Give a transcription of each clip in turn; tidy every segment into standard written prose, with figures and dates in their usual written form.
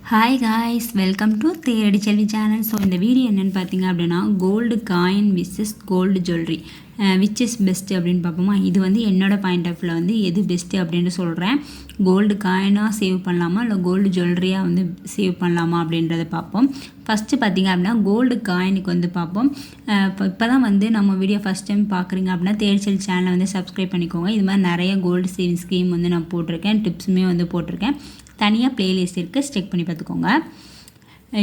Hi guys, welcome to Theradi Selvi channel. So இந்த video என்னென்னு பார்த்தீங்க அப்படின்னா, gold coin versus gold jewellery which is best அப்படின்னு பார்ப்போமா. இது வந்து என்னோடய பாயிண்ட் ஆஃப் வியூவில் வந்து எது பெஸ்ட்டு அப்படின்னு சொல்கிறேன். கோல்டு காயினாக சேவ் பண்ணலாமா இல்லை கோல்டு ஜுவல்லரியாக வந்து சேவ் பண்ணலாமா அப்படின்றத பார்ப்போம். ஃபஸ்ட்டு பார்த்திங்க அப்படின்னா கோல்டு காயினுக்கு வந்து பார்ப்போம். இப்போ தான் வந்து நம்ம வீடியோ ஃபஸ்ட் டைம் பார்க்குறீங்க அப்படின்னா தேர்ச்சல் சேனலை வந்து சப்ஸ்கிரைப் பண்ணிக்கோங்க. இது மாதிரி நிறைய கோல்டு சேவிங் ஸ்கீம் வந்து நான் போட்டிருக்கேன், டிப்ஸுமே வந்து போட்டிருக்கேன். தனியாக ப்ளேலிஸ்ட் இருக்குது, செக் பண்ணி பார்த்துக்கோங்க.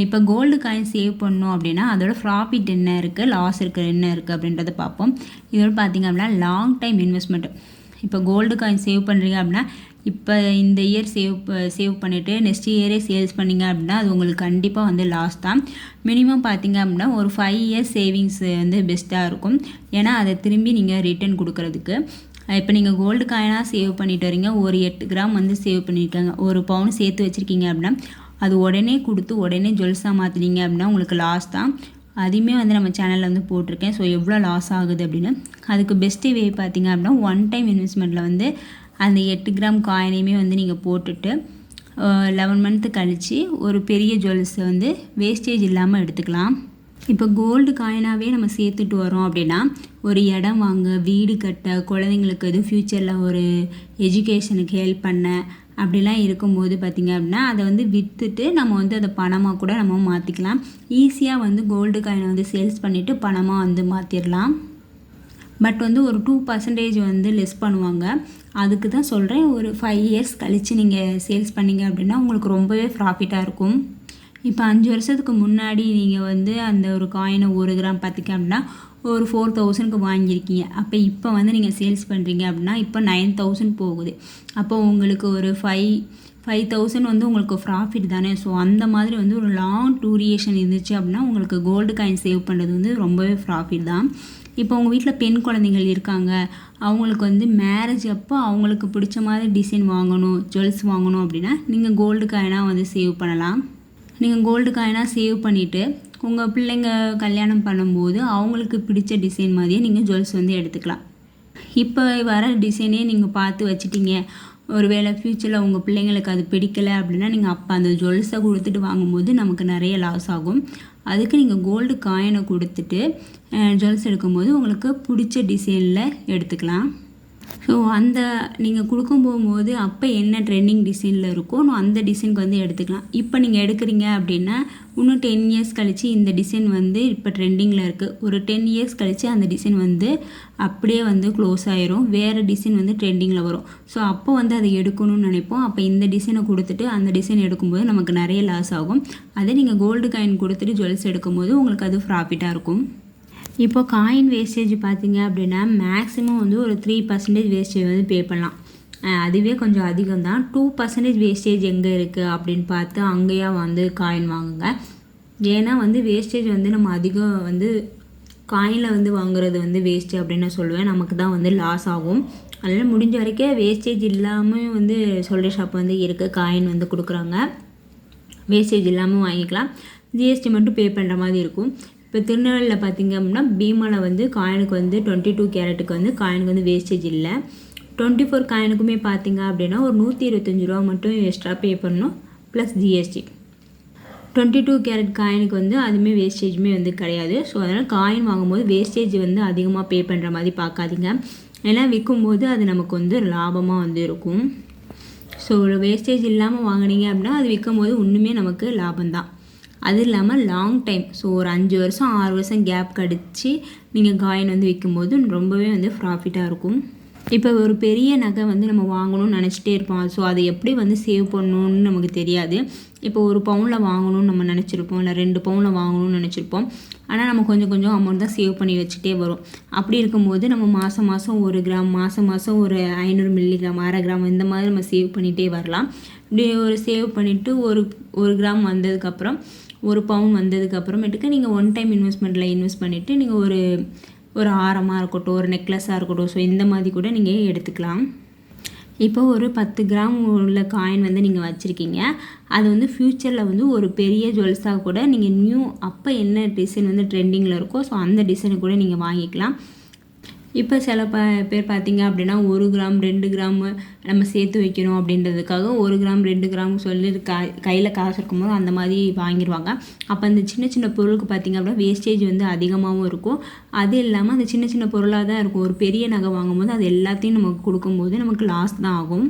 இப்போ கோல்டு காயின் சேவ் பண்ணோம் அப்படின்னா அதோட ப்ராஃபிட் என்ன இருக்குது, லாஸ் இருக்குது என்ன இருக்குது அப்படின்றத பார்ப்போம். இதோட பார்த்திங்க அப்படின்னா லாங் டைம் இன்வெஸ்ட்மெண்ட். இப்போ கோல்டு காயின் சேவ் பண்ணுறீங்க அப்படின்னா இப்போ இந்த இயர் சேவ் பண்ணிவிட்டு நெக்ஸ்ட் இயரே சேல்ஸ் பண்ணிங்க அப்படின்னா அது உங்களுக்கு கண்டிப்பாக வந்து லாஸ் தான். மினிமம் பார்த்திங்க அப்படின்னா ஒரு 5 இயர்ஸ் சேவிங்ஸ் வந்து பெஸ்ட்டாக இருக்கும். ஏன்னா அதை திரும்பி நீங்கள் ரிட்டர்ன் கொடுக்குறதுக்கு. இப்போ நீங்கள் கோல்டு காயினாக சேவ் பண்ணிட்டு வரீங்க, ஒரு 8 கிராம் வந்து சேவ் பண்ணியிருக்காங்க, ஒரு பவுன் சேர்த்து வச்சுருக்கீங்க அப்படின்னா அது உடனே கொடுத்து உடனே ஜுவல்ஸாக மாற்றினீங்க அப்படின்னா உங்களுக்கு லாஸ் தான். அதையுமே வந்து நம்ம சேனலில் வந்து போட்டிருக்கேன். ஸோ எவ்வளோ லாஸ் ஆகுது அப்படின்னு. அதுக்கு பெஸ்ட்டு வே பார்த்திங்க அப்படின்னா ஒன் டைம் இன்வெஸ்ட்மெண்ட்டில் வந்து அந்த 8 கிராம் காயினையுமே வந்து நீங்கள் போட்டுட்டு 11 மந்த்து கழித்து ஒரு பெரிய ஜுவல்ஸை வந்து வேஸ்டேஜ் இல்லாமல் எடுத்துக்கலாம். இப்போ கோல்டு காயினாகவே நம்ம சேர்த்துட்டு வரோம் அப்படின்னா ஒரு இடம் வாங்க, வீடு கட்ட, குழந்தைங்களுக்கு எதுவும் ஃப்யூச்சரில் ஒரு எஜுகேஷனுக்கு ஹெல்ப் பண்ண அப்படிலாம் இருக்கும்போது பார்த்திங்க அப்படின்னா அதை வந்து விற்றுட்டு நம்ம வந்து அதை பணமாக கூட நம்ம மாற்றிக்கலாம். ஈஸியாக வந்து கோல்டு காயினை வந்து சேல்ஸ் பண்ணிவிட்டு பணமாக வந்து மாற்றிடலாம். பட் வந்து ஒரு 2% வந்து லெஸ் பண்ணுவாங்க. அதுக்கு தான் சொல்கிறேன், ஒரு 5 இயர்ஸ் கழித்து நீங்கள் சேல்ஸ் பண்ணிங்க அப்படின்னா உங்களுக்கு ரொம்பவே ப்ராஃபிட்டாக இருக்கும். இப்போ 5 வருஷத்துக்கு முன்னாடி நீங்கள் வந்து அந்த ஒரு காயினை 1 கிராம் பார்த்திங்க அப்படின்னா ஒரு 4000க்கு வாங்கியிருக்கீங்க. அப்போ இப்போ வந்து நீங்கள் சேல்ஸ் பண்ணுறீங்க அப்படின்னா இப்போ 9000 போகுது. அப்போ உங்களுக்கு ஒரு 5000 வந்து உங்களுக்கு ப்ராஃபிட் தானே. ஸோ அந்த மாதிரி வந்து ஒரு லாங் டூரியேஷன் இருந்துச்சு அப்படின்னா உங்களுக்கு கோல்டு காயின் சேவ் பண்ணுறது வந்து ரொம்பவே ப்ராஃபிட் தான். இப்போ உங்கள் வீட்டில் பெண் குழந்தைகள் இருக்காங்க, அவங்களுக்கு வந்து மேரேஜ் அப்போ அவங்களுக்கு பிடிச்ச மாதிரி டிசைன் வாங்கணும், ஜுவல்ஸ் வாங்கணும் அப்படின்னா நீங்கள் கோல்டு காயினாக வந்து சேவ் பண்ணலாம். நீங்கள் கோல்டு காயினாக சேவ் பண்ணிவிட்டு உங்கள் பிள்ளைங்க கல்யாணம் பண்ணும்போது அவங்களுக்கு பிடிச்ச டிசைன் மாதிரியே நீங்கள் ஜுவல்ஸ் வந்து எடுத்துக்கலாம். இப்போ வர டிசைனே நீங்கள் பார்த்து வச்சுட்டீங்க, ஒரு வேளை ஃப்யூச்சரில் உங்கள் பிள்ளைங்களுக்கு அது பிடிக்கலை அப்படின்னா நீங்கள் அப்போ அந்த ஜுவல்ஸை கொடுத்துட்டு வாங்கும்போது நமக்கு நிறைய லாஸ் ஆகும். அதுக்கு நீங்கள் கோல்டு காயினை கொடுத்துட்டு ஜுவல்ஸ் எடுக்கும்போது உங்களுக்கு பிடிச்ச டிசைனில் எடுத்துக்கலாம். ஸோ அந்த நீங்கள் கொடுக்கும் போகும்போது அப்போ என்ன ட்ரெண்டிங் டிசைனில் இருக்கோ அந்த டிசைனுக்கு வந்து எடுத்துக்கலாம். இப்போ நீங்கள் எடுக்கிறீங்க அப்படின்னா இன்னும் 10 இயர்ஸ் கழித்து இந்த டிசைன் வந்து இப்போ ட்ரெண்டிங்கில் இருக்குது. ஒரு 10 இயர்ஸ் கழித்து அந்த டிசைன் வந்து அப்படியே வந்து க்ளோஸ் ஆயிரும், வேறு டிசைன் வந்து ட்ரெண்டிங்கில் வரும். ஸோ அப்போ வந்து அதை எடுக்கணும்னு நினைப்போம். அப்போ இந்த டிசைனை கொடுத்துட்டு அந்த டிசைன் எடுக்கும்போது நமக்கு நிறைய லாஸ் ஆகும். அதே நீங்கள் கோல்டு காயின் கொடுத்துட்டு ஜுவல்ஸ் எடுக்கும்போது உங்களுக்கு அது ப்ராஃபிட்டாக இருக்கும். இப்போ காயின் வேஸ்டேஜ் பார்த்திங்க அப்படின்னா மேக்ஸிமம் வந்து ஒரு 3% வேஸ்டேஜ் வந்து பே பண்ணலாம். அதுவே கொஞ்சம் அதிகம் தான். 2% வேஸ்டேஜ் எங்கே இருக்குது அப்படின்னு பார்த்து அங்கேயா வந்து காயின் வாங்குங்க. ஏன்னா வந்து வேஸ்டேஜ் வந்து நம்ம அதிகம் வந்து காயினில் வந்து வாங்குறது வந்து வேஸ்ட்டு அப்படின்னு நான் சொல்லுவேன். நமக்கு தான் வந்து லாஸ் ஆகும். அதனால் முடிஞ்ச வரைக்கும் வேஸ்டேஜ் இல்லாமல் வந்து சொல்கிற ஷாப் வந்து இருக்குது, காயின் வந்து கொடுக்குறாங்க. வேஸ்டேஜ் இல்லாமல் வாங்கிக்கலாம். ஜிஎஸ்டி மட்டும் பே பண்ணுற மாதிரி இருக்கும். இப்போ திருநெல்வேலியில் பார்த்திங்க அப்படின்னா பீமாவில் வந்து காயினுக்கு வந்து 22 கேரட்டுக்கு வந்து காயினுக்கு வந்து வேஸ்டேஜ் இல்லை. 24 காயினுக்குமே பார்த்திங்க அப்படின்னா ஒரு 125 ரூபா மட்டும் எக்ஸ்ட்ரா பே பண்ணணும் ப்ளஸ் ஜிஎஸ்டி. 22 கேரட் காயினுக்கு வந்து அதுவுமே வேஸ்டேஜுமே வந்து கிடையாது. ஸோ அதனால் காயின் வாங்கும்போது வேஸ்டேஜ் வந்து அதிகமாக பே பண்ணுற மாதிரி பார்க்காதீங்க. ஏன்னா விற்கும்போது அது நமக்கு வந்து லாபமாக வந்து இருக்கும். ஸோ வேஸ்டேஜ் இல்லாமல் வாங்கினீங்க அப்படின்னா அது விற்கும்போது இன்னுமே நமக்கு லாபம்தான். அது இல்லாமல் லாங் டைம், ஸோ ஒரு 5 வருஷம் 6 வருஷம் கேப் கழித்து நீங்கள் காயின் வந்து விற்கும்போது ரொம்பவே வந்து ப்ராஃபிட்டாக இருக்கும். இப்போ ஒரு பெரிய நகை வந்து நம்ம வாங்கணும்னு நினச்சிட்டே இருப்போம். ஸோ அதை எப்படி வந்து சேவ் பண்ணணும்னு நமக்கு தெரியாது. இப்போ ஒரு பவுனில் வாங்கணும்னு நம்ம நினச்சிருப்போம், இல்லை 2 பவுனில் வாங்கணும்னு நினச்சிருப்போம். ஆனால் நம்ம கொஞ்சம் கொஞ்சம் அமௌண்ட் தான் சேவ் பண்ணி வச்சுட்டே வரும். அப்படி இருக்கும்போது நம்ம மாதம் 1 கிராம், மாதம் ஒரு 500 மில்லிகிராம், 1/2 கிராம் இந்த மாதிரி நம்ம சேவ் பண்ணிகிட்டே வரலாம். இப்படி ஒரு சேவ் பண்ணிவிட்டு ஒரு கிராம் வந்ததுக்கப்புறம், 1 பவுன் வந்ததுக்கப்புறமேட்டுக்கு நீங்கள் ஒன் டைம் இன்வெஸ்ட்மெண்ட்டில் இன்வெஸ்ட் பண்ணிவிட்டு நீங்கள் ஒரு ஆரமாக இருக்கட்டும், ஒரு நெக்லஸாக இருக்கட்டும், ஸோ இந்த மாதிரி கூட நீங்கள் எடுத்துக்கலாம். இப்போ ஒரு 10 கிராம் உள்ள காயின் வந்து நீங்கள் வச்சுருக்கீங்க. அது வந்து ஃப்யூச்சரில் வந்து ஒரு பெரிய ஜுவல்ஸாக கூட நீங்கள் அப்போ என்ன டிசைன் வந்து ட்ரெண்டிங்கில் இருக்கோ ஸோ அந்த டிசைனை கூட நீங்கள் வாங்கிக்கலாம். இப்போ சில பேர் பார்த்தீங்க அப்படின்னா 1 கிராம் 2 கிராம் நம்ம சேர்த்து வைக்கணும் அப்படின்றதுக்காக 1 கிராம் 2 கிராம் சொல்லி கையில் காசு இருக்கும்போது அந்த மாதிரி வாங்கிடுவாங்க. அப்போ அந்த சின்ன சின்ன பொருளுக்கு பார்த்திங்க அப்படின்னா வேஸ்டேஜ் வந்து அதிகமாகவும் இருக்கும். அது இல்லாமல் அந்த சின்ன சின்ன பொருளாக தான் இருக்கும். ஒரு பெரிய நகை வாங்கும்போது அது எல்லாத்தையும் நமக்கு கொடுக்கும்போது நமக்கு லாஸ் தான் ஆகும்.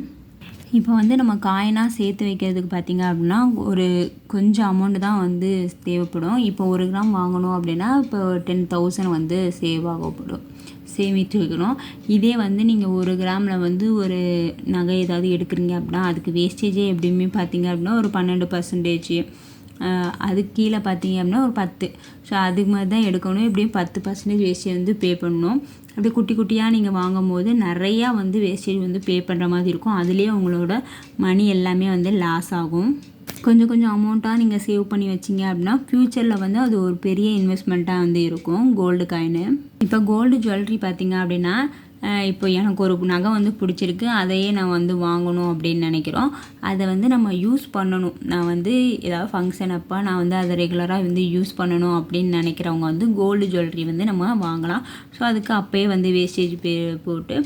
இப்போ வந்து நம்ம காயினாக சேர்த்து வைக்கிறதுக்கு பார்த்திங்க அப்படின்னா ஒரு கொஞ்சம் அமௌண்ட்டு தான் வந்து தேவைப்படும். இப்போ 1 கிராம் வாங்கணும் அப்படின்னா இப்போ 10,000 வந்து சேமித்து வைக்கணும். இதே வந்து நீங்கள் 1 கிராமில் வந்து ஒரு நகை ஏதாவது எடுக்கிறீங்க அப்படின்னா அதுக்கு வேஸ்டேஜே எப்படியுமே பார்த்திங்க அப்படின்னா ஒரு 12%, அதுக்கு கீழே பார்த்தீங்க அப்படின்னா ஒரு 10. ஸோ அதுக்கு மாதிரி தான் எடுக்கணும். எப்படியும் 10% வேஸ்டேஜ் வந்து பே பண்ணணும். அப்படியே குட்டி குட்டியாக நீங்கள் வாங்கும் போது நிறையா வந்து வேஸ்டேஜ் வந்து பே பண்ணுற மாதிரி இருக்கும். அதுலேயே உங்களோட மணி எல்லாமே வந்து லாஸ் ஆகும். கொஞ்சம் கொஞ்சம் அமௌண்ட்டாக நீங்கள் சேவ் பண்ணி வச்சிங்க அப்படின்னா ஃப்யூச்சரில் வந்து அது ஒரு பெரிய இன்வெஸ்ட்மெண்ட்டாக வந்து இருக்கும் கோல்டு காயினு. இப்போ கோல்டு ஜுவல்லரி பார்த்திங்க அப்படின்னா இப்போ எனக்கு ஒரு நகை வந்து பிடிச்சிருக்கு, அதையே நான் வந்து வாங்கணும் அப்படின்னு நினைக்கிறோம். அதை வந்து நம்ம யூஸ் பண்ணணும். நான் வந்து ஏதாவது ஃபங்க்ஷன் அப்போ நான் வந்து அதை ரெகுலராக வந்து யூஸ் பண்ணணும் அப்படின்னு நினைக்கிறவங்க வந்து கோல்டு ஜுவல்லரி வந்து நம்ம வாங்கலாம். ஸோ அதுக்கு அப்போயே வந்து வேஸ்டேஜ் போட்டு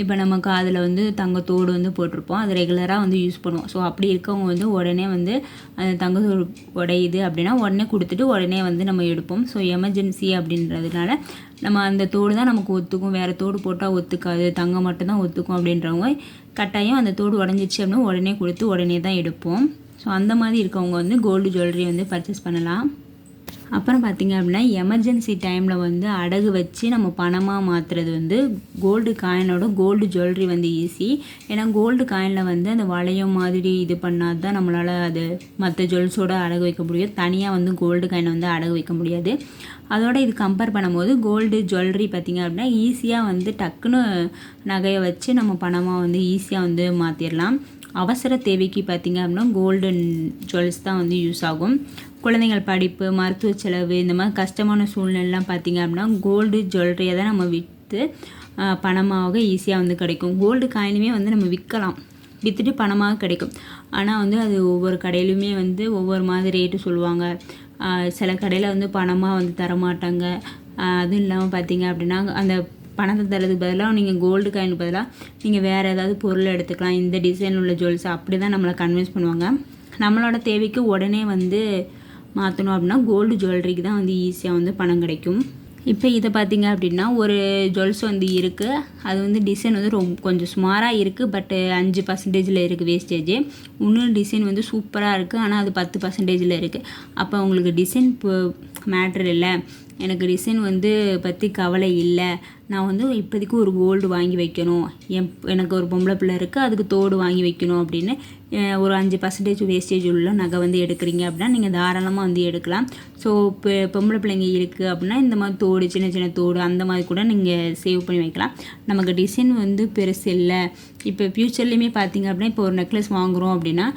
இப்போ நமக்கு அதில் வந்து தங்கத்தோடு வந்து போட்டிருப்போம், அது ரெகுலராக வந்து யூஸ் பண்ணுவோம். ஸோ அப்படி இருக்கவங்க வந்து உடனே வந்து அந்த தங்கத்தோடு உடையுது அப்படின்னா உடனே கொடுத்துட்டு உடனே வந்து நம்ம எடுப்போம். ஸோ எமர்ஜென்சி அப்படின்றதுனால நம்ம அந்த தோடு தான் நமக்கு ஒத்துக்கும், வேறு தோடு போட்டால் ஒத்துக்காது, தங்கம் மட்டும்தான் ஒத்துக்கும் அப்படின்றவங்க கட்டாயம் அந்த தோடு உடஞ்சிச்சு அப்படின்னா உடனே கொடுத்து உடனே தான் எடுப்போம். ஸோ அந்த மாதிரி இருக்கவங்க வந்து கோல்டு ஜுவல்லரி வந்து பர்ச்சேஸ் பண்ணலாம். அப்புறம் பார்த்திங்க அப்படின்னா எமர்ஜென்சி டைமில் வந்து அடகு வச்சு நம்ம பணமாக மாற்றுறது வந்து கோல்டு காயினோட கோல்டு ஜுவல்லரி வந்து ஈஸி. ஏன்னா கோல்டு காயினில் வந்து அந்த வளையம் மாதிரி இது பண்ணால் தான் நம்மளால் அது மற்ற ஜுவல்ஸோடு அடகு வைக்க முடியும். தனியாக வந்து கோல்டு காயினை வந்து அடகு வைக்க முடியாது. அதோட இது கம்பேர் பண்ணும்போது கோல்டு ஜுவல்லரி பார்த்திங்க அப்படின்னா ஈஸியாக வந்து டக்குன்னு நகையை வச்சு நம்ம பணமாக வந்து ஈஸியாக வந்து மாற்றிடலாம். அவசர தேவைக்கு பார்த்திங்க அப்படின்னா கோல்டன் ஜுவல்ஸ் தான் வந்து யூஸ் ஆகும். குழந்தைகள் படிப்பு, மருத்துவ செலவு, இந்த மாதிரி கஷ்டமான சூழ்நிலைலாம் பார்த்திங்க அப்படின்னா கோல்டு ஜுவல்லரியை தான் நம்ம விற்று பணமாக ஈஸியாக வந்து கிடைக்கும். கோல்டு காயினுமே வந்து நம்ம விற்கலாம், விற்றுட்டு பணமாக கிடைக்கும். ஆனால் வந்து அது ஒவ்வொரு கடையிலுமே வந்து ஒவ்வொரு மாதிரி ரேட்டு சொல்லுவாங்க. சில கடையில் வந்து பணமாக வந்து தரமாட்டாங்க. அதுவும் இல்லாமல் பார்த்திங்க அப்படின்னா அந்த பணத்தை தரதுக்கு பதிலாக நீங்கள் கோல்டு காயினுக்கு பதிலாக நீங்கள் வேறு ஏதாவது பொருள் எடுத்துக்கலாம், இந்த டிசைன் உள்ள ஜுவல்ஸ், அப்படி தான் நம்மளை கன்வின்ஸ் பண்ணுவாங்க. நம்மளோட தேவைக்கு உடனே வந்து மாற்றணும் அப்படின்னா கோல்டு ஜுவல்லரிக்கு தான் வந்து ஈஸியாக வந்து பணம் கிடைக்கும். இப்போ இதை பார்த்திங்க அப்படின்னா ஒரு ஜுவல்ஸ் வந்து இருக்குது, அது வந்து டிசைன் வந்து கொஞ்சம் சுமாராக இருக்குது, பட்டு 5% இருக்குது வேஸ்டேஜ். இன்னும் டிசைன் வந்து சூப்பராக இருக்குது, ஆனால் அது 10% இருக்குது. அப்போ உங்களுக்கு டிசைன் மேட்ரு இல்லை, எனக்கு டிசைன் வந்து பற்றி கவலை இல்லை, நான் வந்து இப்போதைக்கு ஒரு கோல்டு வாங்கி வைக்கணும், எனக்கு ஒரு பொம்பளை பிள்ளை இருக்குது அதுக்கு தோடு வாங்கி வைக்கணும் அப்படின்னு ஒரு 5% வேஸ்டேஜ் உள்ள நகை வந்து எடுக்கிறீங்க அப்படின்னா நீங்கள் தாராளமாக வந்து எடுக்கலாம். ஸோ இப்போ பொம்பளை பிள்ளைங்க இருக்குது அப்படின்னா இந்த மாதிரி தோடு, சின்ன சின்ன தோடு அந்த மாதிரி கூட நீங்கள் சேவ் பண்ணி வைக்கலாம். நமக்கு டிசைன் வந்து பெருசு இல்லை. இப்போ ஃப்யூச்சர்லேயுமே பார்த்திங்க அப்படின்னா இப்போ ஒரு நெக்லஸ் வாங்குகிறோம் அப்படின்னா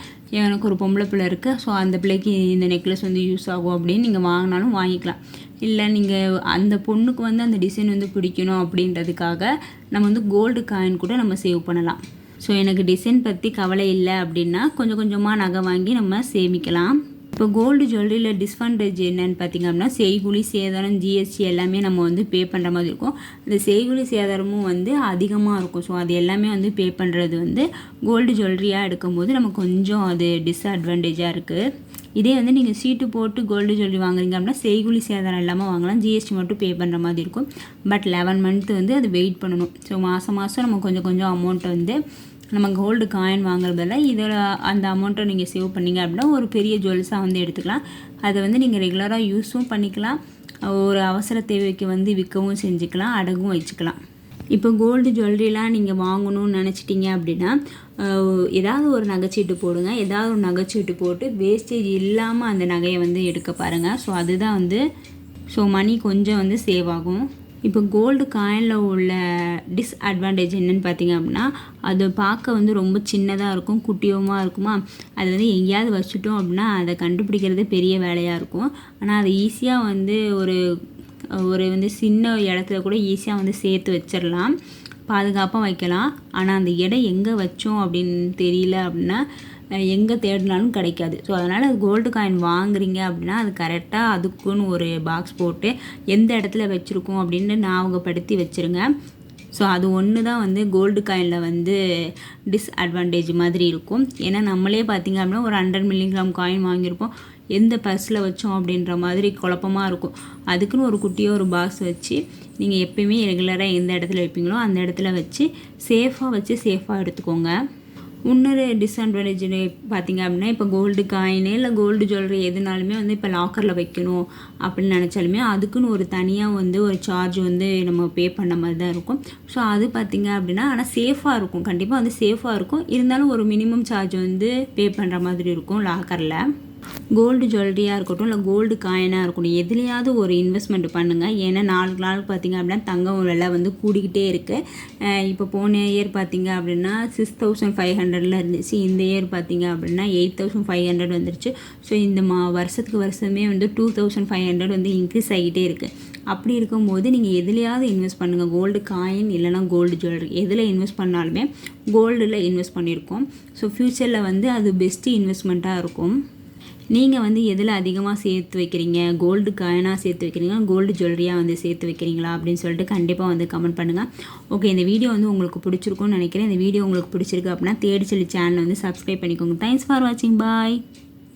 எனக்கு ஒரு பொம்பளை பிள்ளை இருக்குது, ஸோ அந்த பிள்ளைக்கு இந்த நெக்லஸ் வந்து யூஸ் ஆகும் அப்படின்னு நீங்கள் வாங்கினாலும் வாங்கிக்கலாம். இல்லை நீங்கள் அந்த பொண்ணுக்கு வந்து அந்த டிசைன் வந்து பிடிக்கணும் அப்படின்றதுக்காக நம்ம வந்து கோல்டு காயின் கூட நம்ம சேவ் பண்ணலாம். ஸோ எனக்கு டிசைன் பற்றி கவலை இல்லை அப்படின்னா கொஞ்சம் கொஞ்சமாக நகை வாங்கி நம்ம சேமிக்கலாம். இப்போ கோல்டு ஜுவல்லரியில் டிஸ்அட்வான்டேஜ் என்னென்னு பார்த்திங்க அப்படின்னா செய்கூலி சேதாரம், ஜிஎஸ்டி எல்லாமே நம்ம வந்து பே பண்ணுற மாதிரி இருக்கும். இந்த செய்கூலி சேதாரமும் வந்து அதிகமாக இருக்கும். ஸோ அது எல்லாமே வந்து பே பண்ணுறது வந்து கோல்டு ஜுவல்லரியாக எடுக்கும்போது நமக்கு கொஞ்சம் அது டிஸ்அட்வான்டேஜாக இருக்குது. இதே வந்து நீங்கள் சீட்டு போட்டு கோல்டு ஜுவல்லரி வாங்குறீங்க அப்படின்னா செய்கூலி சேதாரம் இல்லாமல் வாங்கலாம், ஜிஎஸ்டி மட்டும் பே பண்ணுற மாதிரி இருக்கும். பட் 11 மந்த் வந்து அது வெயிட் பண்ணணும். ஸோ மாதம் நம்ம கொஞ்சம் கொஞ்சம் அமௌண்ட்டை வந்து நம்ம கோல்டு காயின் வாங்குறதில்ல, இதில் அந்த அமௌண்ட்டை நீங்கள் சேவ் பண்ணிங்க அப்படின்னா ஒரு பெரிய ஜுவல்ஸாக வந்து எடுத்துக்கலாம். அதை வந்து நீங்கள் ரெகுலராக யூஸும் பண்ணிக்கலாம், ஒரு அவசர தேவைக்கு வந்து விற்கவும் செஞ்சுக்கலாம், அடகும் வச்சுக்கலாம். இப்போ கோல்டு ஜுவல்லரிலாம் நீங்கள் வாங்கணும்னு நினச்சிட்டிங்க அப்படின்னா ஏதாவது ஒரு நகைச்சீட்டு போடுங்க. ஏதாவது ஒரு நகைச்சீட்டு போட்டு வேஸ்டேஜ் இல்லாமல் அந்த நகையை வந்து எடுக்க பாருங்கள். ஸோ அதுதான் வந்து மணி கொஞ்சம் வந்து சேவ் ஆகும். இப்போ கோல்டு காயினில் உள்ள டிஸ்அட்வான்டேஜ் என்னென்னு பார்த்திங்க அப்படின்னா அது பார்க்க வந்து ரொம்ப சின்னதாக இருக்கும், குட்டியமாக இருக்குமா, அது வந்து எங்கேயாவது வச்சுட்டோம் அப்படின்னா அதை கண்டுபிடிக்கிறது பெரிய வேலையாக இருக்கும். ஆனால் அது ஈஸியாக வந்து ஒரு வந்து சின்ன இடத்துல கூட ஈஸியாக வந்து சேர்த்து வச்சிடலாம், பாதுகாப்பாக வைக்கலாம். ஆனால் அந்த இடம் எங்கே வச்சோம் அப்படின்னு தெரியல அப்படின்னா எங்கே தேடினாலும் கிடைக்காது. ஸோ அதனால் கோல்டு காயின் வாங்குறீங்க அப்படின்னா அது கரெக்டாக அதுக்குன்னு ஒரு பாக்ஸ் போட்டு எந்த இடத்துல வச்சுருக்கோம் அப்படின்னு ஞாபகப்படுத்தி வச்சுருங்க. ஸோ அது ஒன்று தான் வந்து கோல்டு காயினில் வந்து டிஸ்அட்வான்டேஜ் மாதிரி இருக்கும். ஏன்னா நம்மளே பார்த்திங்க அப்படின்னா ஒரு 100 மில்லிகிராம் காயின் வாங்கியிருப்போம், எந்த பர்ஸில் வச்சோம் அப்படின்ற மாதிரி குழப்பமாக இருக்கும். அதுக்குன்னு ஒரு குட்டியாக ஒரு பாக்ஸ் வச்சு நீங்கள் எப்பயுமே ரெகுலராக எந்த இடத்துல வைப்பீங்களோ அந்த இடத்துல வச்சு சேஃபாக எடுத்துக்கோங்க. இன்னொரு டிஸ்அட்வான்டேஜ் பார்த்திங்க அப்படின்னா, இப்போ கோல்டு காயினு இல்லை கோல்டு ஜுவல்லரி எதுனாலுமே வந்து இப்போ லாக்கரில் வைக்கணும் அப்படின்னு நினச்சாலுமே அதுக்குன்னு ஒரு தனியாக வந்து ஒரு சார்ஜ் வந்து நம்ம பே பண்ண மாதிரி தான் இருக்கும். ஸோ அது பார்த்திங்க அப்படின்னா ஆனால் சேஃபாக இருக்கும், கண்டிப்பாக வந்து சேஃபாக இருக்கும். இருந்தாலும் ஒரு மினிமம் சார்ஜ் வந்து பே பண்ணுற மாதிரி இருக்கும் லாக்கரில். கோல்டு ஜுவல்லரியாக இருக்கட்டும் இல்லை கோல்டு காயினாக இருக்கட்டும், எதுலையாவது ஒரு இன்வெஸ்ட்மெண்ட் பண்ணுங்கள். ஏன்னா நாளுக்கு பார்த்திங்க அப்படின்னா தங்கம் விலை வந்து கூடிக்கிட்டே இருக்குது. இப்போ போன இயர் பார்த்திங்க அப்படின்னா 6500 இருந்துச்சு, இந்த இயர் பார்த்திங்க அப்படின்னா 8500 வந்துருச்சு. ஸோ இந்த வருஷமே வந்து 2500 வந்து இன்க்ரீஸ் ஆகிட்டே இருக்குது. அப்படி இருக்கும்போது நீங்கள் எதுலையாவது இன்வெஸ்ட் பண்ணுங்கள். கோல்டு காயின் இல்லைனா கோல்டு ஜுவல்லரி எதில் இன்வெஸ்ட் பண்ணாலுமே கோல்டில் இன்வெஸ்ட் பண்ணியிருக்கோம். ஸோ ஃப்யூச்சரில் வந்து அது பெஸ்ட்டு இன்வெஸ்ட்மெண்ட்டாக இருக்கும். நீங்கள் வந்து எதில் அதிகமாக சேர்த்து வைக்கிறீங்க, கோல்டு காயினாக சேர்த்து வைக்கிறீங்களா, கோல்டு ஜுவல்லரியாக வந்து சேர்த்து வைக்கிறீங்களா அப்படின்னு சொல்லிட்டு கண்டிப்பாக வந்து கமெண்ட் பண்ணுங்கள். ஓகே, இந்த வீடியோ வந்து உங்களுக்கு பிடிச்சிருக்கும்னு நினைக்கிறேன். இந்த வீடியோ உங்களுக்கு பிடிச்சிருக்கு அப்படின்னா தேடி சொல்லி சேனலை வந்து சப்ஸ்கிரைப் பண்ணிக்கோங்க. தேங்க்ஸ் ஃபார் வாட்சிங். பாய்.